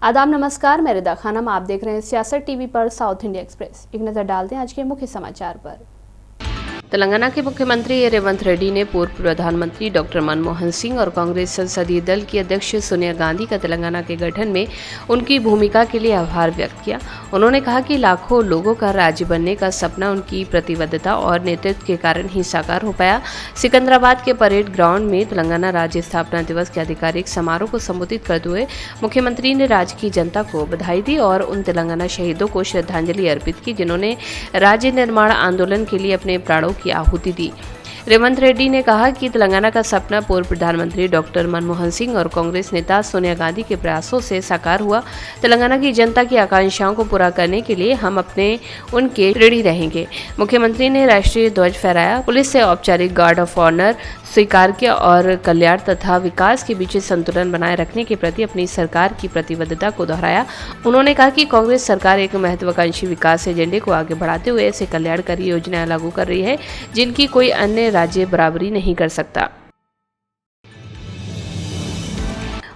आदाब नमस्कार, मैं रिदा खानम। आप देख रहे हैं सियासत टीवी पर साउथ इंडिया एक्सप्रेस। एक नजर डालते हैं आज के मुख्य समाचार पर। तेलंगाना के मुख्यमंत्री रेवंत रेड्डी ने पूर्व प्रधानमंत्री डॉक्टर मनमोहन सिंह और कांग्रेस संसदीय दल की अध्यक्ष सोनिया गांधी का तेलंगाना के गठन में उनकी भूमिका के लिए आभार व्यक्त किया। उन्होंने कहा कि लाखों लोगों का राज्य बनने का सपना उनकी प्रतिबद्धता और नेतृत्व के कारण ही साकार हो पाया। सिकंदराबाद के परेड ग्राउंड में तेलंगाना राज्य स्थापना दिवस के आधिकारिक समारोह को संबोधित करते हुए मुख्यमंत्री ने राज्य की जनता को बधाई दी और उन तेलंगाना शहीदों को श्रद्धांजलि अर्पित की जिन्होंने राज्य निर्माण आंदोलन के लिए अपने प्राणों की आहुति दी। रेवंत रेड्डी ने कहा कि तेलंगाना का सपना पूर्व प्रधानमंत्री डॉक्टर मनमोहन सिंह और कांग्रेस नेता सोनिया गांधी के प्रयासों से साकार हुआ। तेलंगाना की जनता की आकांक्षाओं को पूरा करने के लिए हम उनके ऋणी रहेंगे। मुख्यमंत्री ने राष्ट्रीय ध्वज फहराया, पुलिस से औपचारिक गार्ड ऑफ ऑनर स्वीकार किया और कल्याण तथा विकास के बीच संतुलन बनाए रखने के प्रति अपनी सरकार की प्रतिबद्धता को दोहराया। उन्होंने कहा कि कांग्रेस सरकार एक महत्वाकांक्षी विकास एजेंडे को आगे बढ़ाते हुए ऐसे कल्याणकारी योजनाएं लागू कर रही है जिनकी कोई अन्य राज्य बराबरी नहीं कर सकता।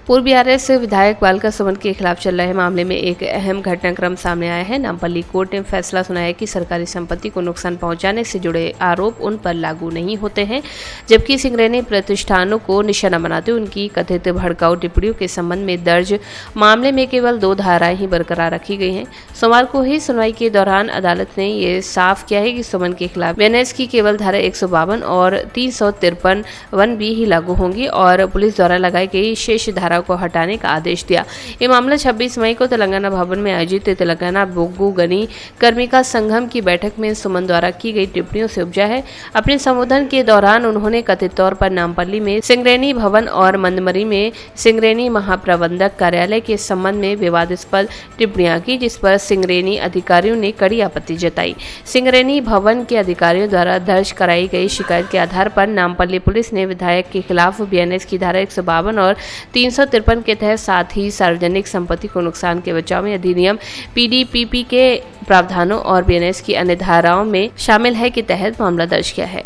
पूर्व बीआरएस विधायक बालका सुमन के खिलाफ चल रहे मामले में एक अहम घटनाक्रम सामने आया है। नामपल्ली कोर्ट ने फैसला सुनाया कि सरकारी संपत्ति को नुकसान पहुंचाने से जुड़े आरोप उन पर लागू नहीं होते हैं, जबकि सिंगरेनी प्रतिष्ठानों को निशाना बनाते हुए उनकी कथित भड़काऊ टिप्पणियों के संबंध में दर्ज मामले में केवल 2 धाराएं ही बरकरार रखी गई हैं। सोमवार को ही सुनवाई के दौरान अदालत ने यह साफ किया है कि सुमन के खिलाफ बीएनएस की केवल धारा 152 और 353 1B ही लागू होंगी और पुलिस द्वारा लगाई गई शेष धारा को हटाने का आदेश दिया। ये मामला 26 मई को तेलंगाना भवन में आयोजित तेलंगाना बोग्गू गनी कर्मिका संघम की बैठक में सुमन द्वारा की गई टिप्पणियों से उपजा है। अपने संबोधन के दौरान उन्होंने कथित तौर पर नामपल्ली में सिंगरेनी भवन और मंदमरी में सिंगरेनी महाप्रबंधक कार्यालय के संबंध में विवादास्पद टिप्पणियां की, जिस पर सिंगरेनी अधिकारियों ने कड़ी आपत्ति जताई। सिंगरेनी भवन के अधिकारियों द्वारा दर्ज कराई गई शिकायत के आधार पर नामपल्ली पुलिस ने विधायक के खिलाफ बीएनएस की धारा 152 और 353 के तहत साथ ही सार्वजनिक संपत्ति को नुकसान के बचाव में अधिनियम पीडीपीपी के प्रावधानों और बीएनएस की अन्य धाराओं में शामिल है के तहत मामला दर्ज किया है।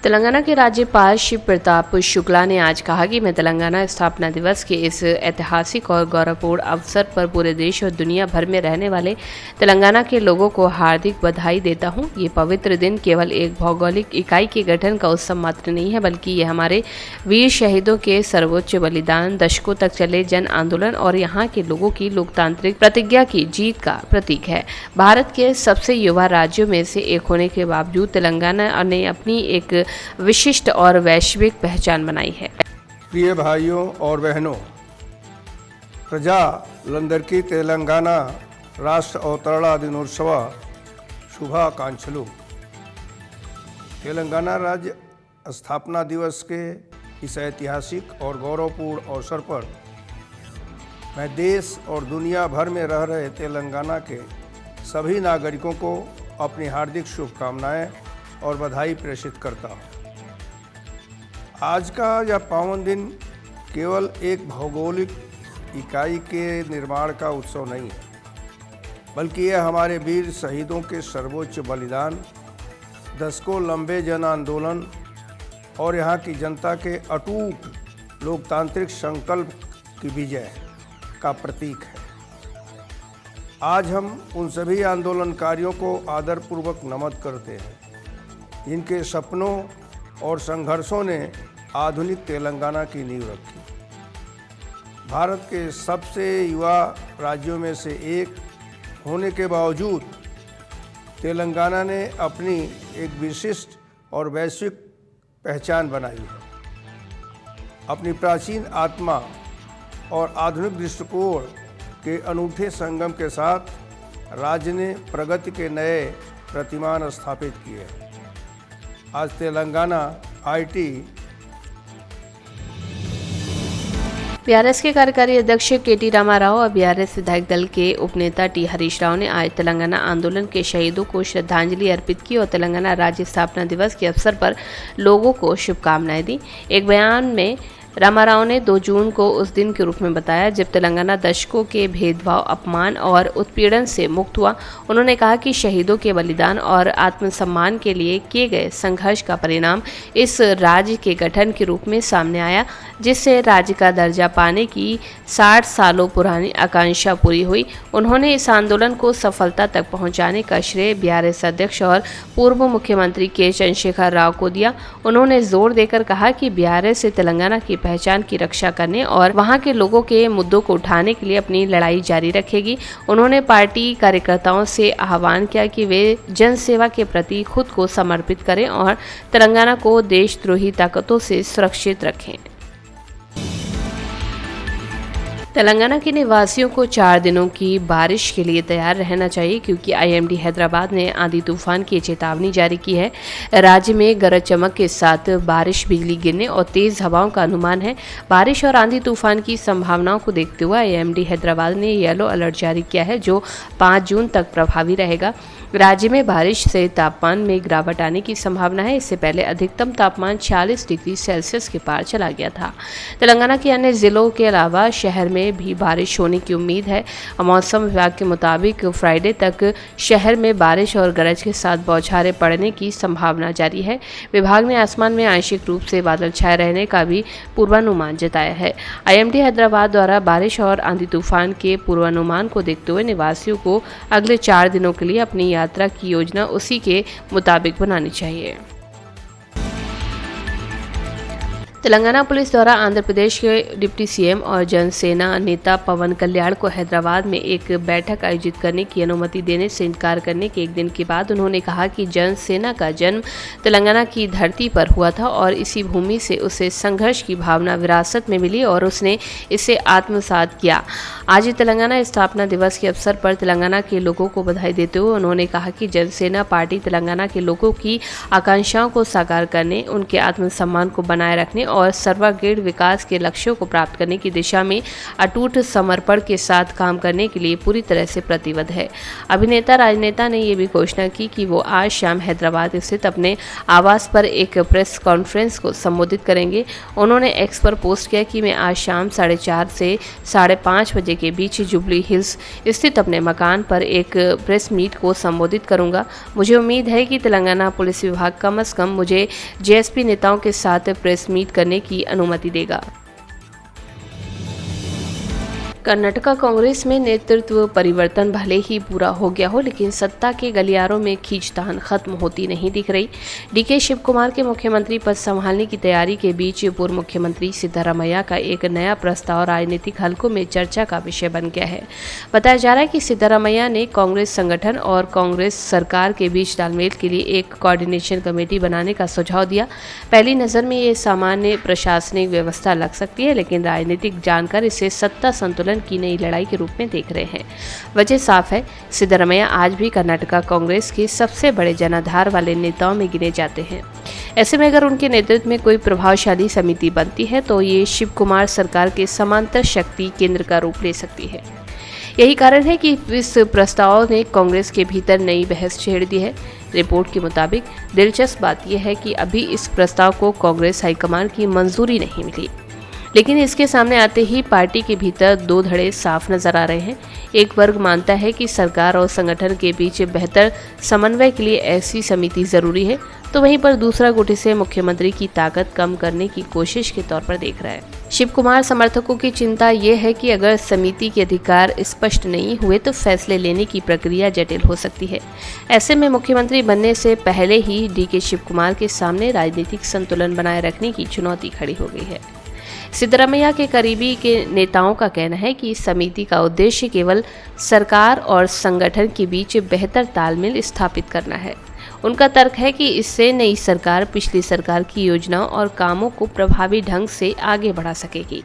तेलंगाना के राज्यपाल शिव प्रताप शुक्ला ने आज कहा कि मैं तेलंगाना स्थापना दिवस के इस ऐतिहासिक और गौरवपूर्ण अवसर पर पूरे देश और दुनिया भर में रहने वाले तेलंगाना के लोगों को हार्दिक बधाई देता हूं। ये पवित्र दिन केवल एक भौगोलिक इकाई के गठन का उत्सव मात्र नहीं है, बल्कि ये हमारे वीर शहीदों के सर्वोच्च बलिदान, दशकों तक चले जन आंदोलन और यहाँ के लोगों की लोकतांत्रिक प्रतिज्ञा की जीत का प्रतीक है। भारत के सबसे युवा राज्यों में से एक होने के बावजूद तेलंगाना ने अपनी एक विशिष्ट और वैश्विक पहचान बनाई है। प्रिय भाइयों और बहनों, ప్రజలందరికీ तेलंगाना राष्ट्र अवतरणा दिनोत्सव शुभाकांक्षलु। तेलंगाना राज्य स्थापना दिवस के इस ऐतिहासिक और गौरवपूर्ण अवसर पर मैं देश और दुनिया भर में रह रहे तेलंगाना के सभी नागरिकों को अपनी हार्दिक शुभकामनाएं और बधाई प्रेषित करता हूँ। आज का यह पावन दिन केवल एक भौगोलिक इकाई के निर्माण का उत्सव नहीं है, बल्कि यह हमारे वीर शहीदों के सर्वोच्च बलिदान, दशकों लंबे जन आंदोलन और यहाँ की जनता के अटूट लोकतांत्रिक संकल्प की विजय का प्रतीक है। आज हम उन सभी आंदोलनकारियों को आदरपूर्वक नमन करते हैं जिनके सपनों और संघर्षों ने आधुनिक तेलंगाना की नींव रखी। भारत के सबसे युवा राज्यों में से एक होने के बावजूद तेलंगाना ने अपनी एक विशिष्ट और वैश्विक पहचान बनाई है। अपनी प्राचीन आत्मा और आधुनिक दृष्टिकोण के अनूठे संगम के साथ राज्य ने प्रगति के नए प्रतिमान स्थापित किए। आज तेलंगाना आईटी बीआरएस के कार्यकारी अध्यक्ष केटी रामाराव और बीआरएस विधायक दल के उपनेता टी हरीश राव ने आज तेलंगाना आंदोलन के शहीदों को श्रद्धांजलि अर्पित की और तेलंगाना राज्य स्थापना दिवस के अवसर पर लोगों को शुभकामनाएं दी। एक बयान में रामाराव ने 2 जून को उस दिन के रूप में बताया जब तेलंगाना दशकों के भेदभाव, अपमान और उत्पीड़न से मुक्त हुआ। उन्होंने कहा कि शहीदों के बलिदान और आत्मसम्मान के लिए किए गए संघर्ष का परिणाम इस राज्य के गठन के रूप में सामने आया, जिससे राज्य का दर्जा पाने की 60 सालों पुरानी आकांक्षा पूरी हुई। उन्होंने इस आंदोलन को सफलता तक पहुंचाने का श्रेय बीआरएस अध्यक्ष और पूर्व मुख्यमंत्री के चंद्रशेखर राव को दिया। उन्होंने जोर देकर कहा कि बीआरएस से तेलंगाना की पहचान की रक्षा करने और वहां के लोगों के मुद्दों को उठाने के लिए अपनी लड़ाई जारी रखेगी। उन्होंने पार्टी कार्यकर्ताओं से आह्वान किया कि वे जन सेवा के प्रति खुद को समर्पित करें और तेलंगाना को देशद्रोही ताकतों से सुरक्षित रखें। तेलंगाना के निवासियों को 4 दिनों की बारिश के लिए तैयार रहना चाहिए क्योंकि आईएमडी हैदराबाद ने आंधी तूफान की चेतावनी जारी की है। राज्य में गरज चमक के साथ बारिश, बिजली गिरने और तेज हवाओं का अनुमान है। बारिश और आंधी तूफान की संभावनाओं को देखते हुए आईएमडी हैदराबाद ने येलो अलर्ट जारी किया है जो 5 जून तक प्रभावी रहेगा। राज्य में बारिश से तापमान में गिरावट आने की संभावना है। इससे पहले अधिकतम तापमान 40 डिग्री सेल्सियस के पार चला गया था। तेलंगाना के अन्य जिलों के अलावा शहर में भी बारिश होने की उम्मीद है। मौसम विभाग के मुताबिक फ्राइडे तक शहर में बारिश और गरज के साथ बौछारें पड़ने की संभावना जारी है। विभाग ने आसमान में आंशिक रूप से बादल छाए रहने का भी पूर्वानुमान जताया है। आईएमडी हैदराबाद द्वारा बारिश और आंधी तूफान के पूर्वानुमान को देखते हुए निवासियों को अगले 4 दिनों के लिए अपनी यात्रा की योजना उसी के मुताबिक बनानी चाहिए। तेलंगाना पुलिस द्वारा आंध्र प्रदेश के डिप्टी सीएम और जनसेना नेता पवन कल्याण को हैदराबाद में एक बैठक आयोजित करने की अनुमति देने से इनकार करने के 1 दिन के बाद उन्होंने कहा कि जनसेना का जन्म तेलंगाना की धरती पर हुआ था और इसी भूमि से उसे संघर्ष की भावना विरासत में मिली और उसने इसे आत्मसात किया। आज तेलंगाना स्थापना दिवस के अवसर पर तेलंगाना के लोगों को बधाई देते हुए उन्होंने कहा कि जनसेना पार्टी तेलंगाना के लोगों की आकांक्षाओं को साकार करने, उनके आत्मसम्मान को बनाए रखने और सर्वांगीण विकास के लक्ष्यों को प्राप्त करने की दिशा में अटूट समर्पण के साथ काम करने के लिए पूरी तरह से प्रतिबद्ध है। अभिनेता राजनेता ने ये भी घोषणा की कि वो आज शाम हैदराबाद स्थित अपने आवास पर एक प्रेस कॉन्फ्रेंस को संबोधित करेंगे। उन्होंने एक्स पर पोस्ट किया कि मैं आज शाम 4:30 से 5:30 बजे के बीच जुबली हिल्स स्थित अपने मकान पर एक प्रेस मीट को संबोधित करूंगा। मुझे उम्मीद है कि तेलंगाना पुलिस विभाग कम से कम मुझे जेएसपी नेताओं के साथ प्रेस मीट करने की अनुमति देगा। कर्नाटका कांग्रेस में नेतृत्व परिवर्तन भले ही पूरा हो गया हो, लेकिन सत्ता के गलियारों में खींचतान खत्म होती नहीं दिख रही। डीके शिव कुमार के मुख्यमंत्री पद संभालने की तैयारी के बीच पूर्व मुख्यमंत्री सिद्धारमैया का एक नया प्रस्ताव राजनीतिक हलकों में चर्चा का विषय बन गया है। बताया जा रहा है कि सिद्धारमैया ने कांग्रेस संगठन और कांग्रेस सरकार के बीच तालमेल के लिए एक कोऑर्डिनेशन कमेटी बनाने का सुझाव दिया। पहली नज़र में ये सामान्य प्रशासनिक व्यवस्था लग सकती है, लेकिन राजनीतिक जानकार इसे सत्ता संतुलन की नई लड़ाई के रूप में देख रहे हैं। वजह साफ है, सिद्धारमैया आज भी कर्नाटका कांग्रेस के सबसे बड़े जनाधार वाले नेताओं में गिने जाते हैं। ऐसे में अगर उनके नेतृत्व में कोई प्रभावशाली समिति बनती है तो ये शिव कुमार सरकार के समांतर शक्ति केंद्र का रूप ले सकती है। यही कारण है कि इस प्रस्ताव ने कांग्रेस के भीतर नई बहस छेड़ दी है। रिपोर्ट के मुताबिक दिलचस्प बात यह है कि अभी इस प्रस्ताव को कांग्रेस हाईकमान की मंजूरी नहीं मिली, लेकिन इसके सामने आते ही पार्टी के भीतर 2 धड़े साफ नजर आ रहे हैं। एक वर्ग मानता है कि सरकार और संगठन के बीच बेहतर समन्वय के लिए ऐसी समिति जरूरी है, तो वहीं पर दूसरा गुट इसे मुख्यमंत्री की ताकत कम करने की कोशिश के तौर पर देख रहा है। शिव कुमार समर्थकों की चिंता ये है कि अगर समिति के अधिकार स्पष्ट नहीं हुए तो फैसले लेने की प्रक्रिया जटिल हो सकती है। ऐसे में मुख्यमंत्री बनने से पहले ही डीके शिव कुमार के सामने राजनीतिक संतुलन बनाए रखने की चुनौती खड़ी हो गई है। सिद्धारमैया के करीबी के नेताओं का कहना है कि इस समिति का उद्देश्य केवल सरकार और संगठन के बीच बेहतर तालमेल स्थापित करना है। उनका तर्क है कि इससे नई सरकार पिछली सरकार की योजनाओं और कामों को प्रभावी ढंग से आगे बढ़ा सकेगी।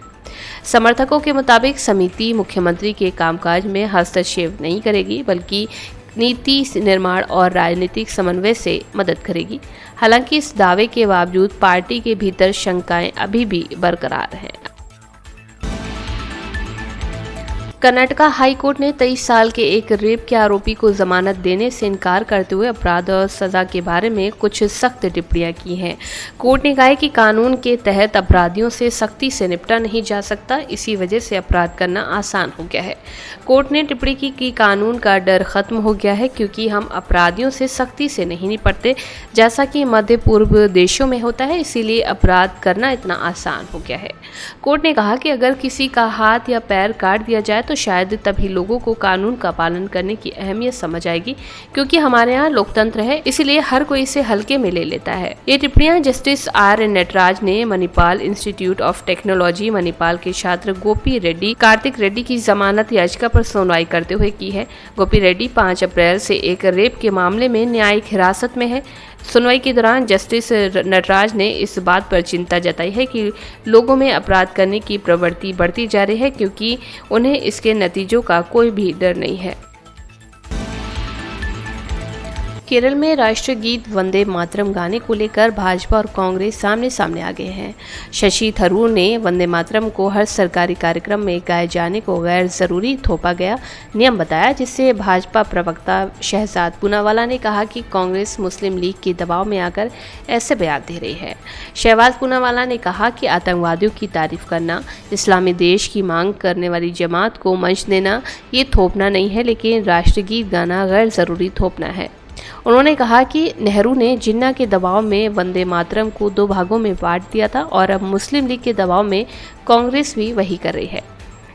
समर्थकों के मुताबिक समिति मुख्यमंत्री के कामकाज में हस्तक्षेप नहीं करेगी, बल्कि नीति निर्माण और राजनीतिक समन्वय से मदद करेगी। हालांकि इस दावे के बावजूद पार्टी के भीतर शंकाएं अभी भी बरकरार हैं। कर्नाटका हाई कोर्ट ने 23 साल के एक रेप के आरोपी को जमानत देने से इनकार करते हुए अपराध और सजा के बारे में कुछ सख्त टिप्पणियां की हैं। कोर्ट ने कहा है कि कानून के तहत अपराधियों से सख्ती से निपटा नहीं जा सकता, इसी वजह से अपराध करना आसान हो गया है। कोर्ट ने टिप्पणी की कि कानून का डर खत्म हो गया है क्योंकि हम अपराधियों से सख्ती से नहीं निपटते जैसा कि मध्य पूर्व देशों में होता है, इसीलिए अपराध करना इतना आसान हो गया है। कोर्ट ने कहा कि अगर किसी का हाथ या पैर काट दिया जाए तो शायद तभी लोगों को कानून का पालन करने की अहमियत समझ आएगी, क्योंकि हमारे यहाँ लोकतंत्र है, इसलिए हर कोई इसे हल्के में ले लेता है। ये टिप्पणियां जस्टिस आर नटराज ने Manipal institute of technology Manipal के छात्र गोपी रेड्डी कार्तिक रेड्डी की जमानत याचिका पर सुनवाई करते हुए की है। गोपी रेड्डी 5 अप्रैल से एक रेप के मामले में न्यायिक हिरासत में है। सुनवाई के दौरान जस्टिस नटराज ने इस बात पर चिंता जताई है कि लोगों में अपराध करने की प्रवृत्ति बढ़ती जा रही है क्योंकि उन्हें इसके नतीजों का कोई भी डर नहीं है। केरल में राष्ट्रगीत वंदे मातरम गाने को लेकर भाजपा और कांग्रेस सामने सामने आ गए हैं। शशि थरूर ने वंदे मातरम को हर सरकारी कार्यक्रम में गाए जाने को गैर जरूरी थोपा गया नियम बताया, जिससे भाजपा प्रवक्ता शहजाद पूनावाला ने कहा कि कांग्रेस मुस्लिम लीग के दबाव में आकर ऐसे बयान दे रही है। शहजाद पूनावाला ने कहा कि आतंकवादियों की तारीफ करना, इस्लामी देश की मांग करने वाली जमात को मंच देना ये थोपना नहीं है, लेकिन राष्ट्रगीत गाना गैर जरूरी थोपना है। उन्होंने कहा कि नेहरू ने जिन्ना के दबाव में वंदे मातरम को 2 भागों में बांट दिया था और अब मुस्लिम लीग के दबाव में कांग्रेस भी वही कर रही है।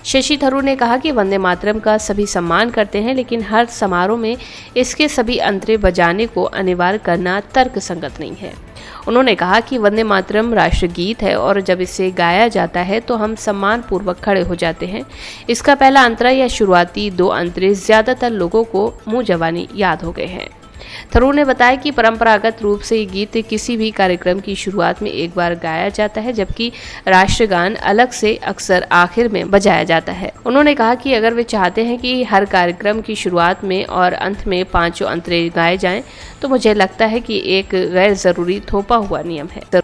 शशि थरूर ने कहा कि वंदे मातरम का सभी सम्मान करते हैं, लेकिन हर समारोह में इसके सभी अंतरे बजाने को अनिवार्य करना तर्कसंगत नहीं है। उन्होंने कहा कि वंदे मातरम राष्ट्रगीत है और जब इसे गाया जाता है तो हम सम्मान पूर्वक खड़े हो जाते हैं। इसका पहला अंतरा या शुरुआती 2 अंतरे ज्यादातर लोगों को मुंह जबानी याद हो गए हैं। थरूर ने बताया कि परंपरागत रूप से ये गीत किसी भी कार्यक्रम की शुरुआत में एक बार गाया जाता है, जबकि राष्ट्रगान अलग से अक्सर आखिर में बजाया जाता है। उन्होंने कहा कि अगर वे चाहते हैं कि हर कार्यक्रम की शुरुआत में और अंत में 5 अंतरे गाए जाएं, तो मुझे लगता है कि एक गैर जरूरी थोपा हुआ नियम है।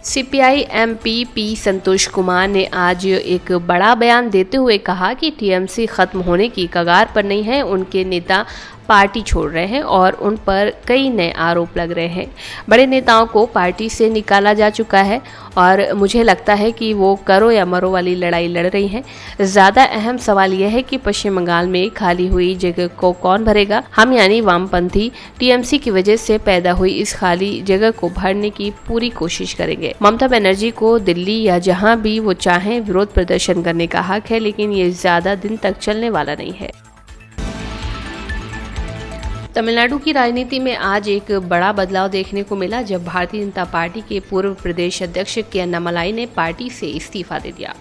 CPI MP P Santosh Kumar ने आज एक बड़ा बयान देते हुए कहा कि टीएमसी खत्म होने की कगार पर नहीं है। उनके नेता पार्टी छोड़ रहे हैं और उन पर कई नए आरोप लग रहे हैं। बड़े नेताओं को पार्टी से निकाला जा चुका है और मुझे लगता है कि वो करो या मरो वाली लड़ाई लड़ रही हैं। ज़्यादा अहम सवाल यह है कि पश्चिम बंगाल में खाली हुई जगह को कौन भरेगा। हम यानी वामपंथी टीएमसी की वजह से पैदा हुई इस खाली जगह को भरने की पूरी कोशिश करेंगे। ममता बनर्जी को दिल्ली या जहां भी वो चाहें विरोध प्रदर्शन करने का हक है, लेकिन ये ज़्यादा दिन तक चलने वाला नहीं है। तमिलनाडु की राजनीति में आज एक बड़ा बदलाव देखने को मिला जब भारतीय जनता पार्टी के पूर्व प्रदेश अध्यक्ष के अन्नामलाई ने पार्टी से इस्तीफा दे दिया।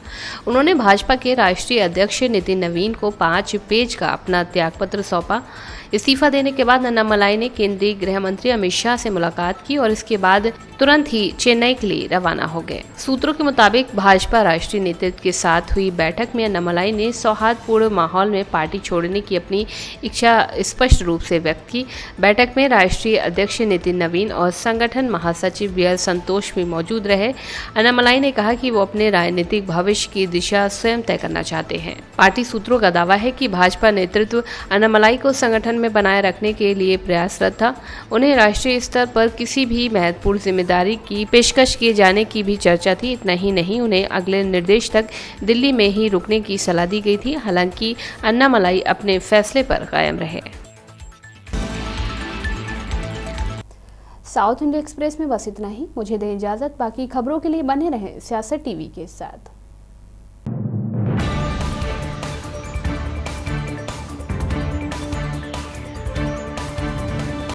उन्होंने भाजपा के राष्ट्रीय अध्यक्ष नितिन नवीन को 5 पेज का अपना त्यागपत्र सौंपा। इस्तीफा देने के बाद अन्नामलाई ने केंद्रीय गृह मंत्री अमित शाह से मुलाकात की और इसके बाद तुरंत ही चेन्नई के लिए रवाना हो गए। सूत्रों के मुताबिक भाजपा राष्ट्रीय नेतृत्व के साथ हुई बैठक में अन्नामलाई ने सौहार्दपूर्ण माहौल में पार्टी छोड़ने की अपनी इच्छा स्पष्ट रूप से व्यक्त की। बैठक में राष्ट्रीय अध्यक्ष नितिन नवीन और संगठन महासचिव बीएल संतोष भी मौजूद रहे। अन्नामलाई ने कहा कि वो अपने राजनीतिक भविष्य की दिशा स्वयं तय करना चाहते हैं। पार्टी सूत्रों का दावा है कि भाजपा नेतृत्व अन्नामलाई को संगठन में बनाए रखने के लिए प्रयासरत था। उन्हें राष्ट्रीय स्तर पर किसी भी महत्वपूर्ण जिम्मेदारी की पेशकश किए जाने की भी चर्चा थी। इतना ही नहीं, उन्हें अगले निर्देश तक दिल्ली में ही रुकने की सलाह दी गई थी। हालांकि अन्नामलाई अपने फैसले पर कायम रहे। साउथ इंडिया एक्सप्रेस में बस इतना ही। मुझे दें इजाजत। बाकी खबरों के लिए बने रहें सियासत टीवी के साथ।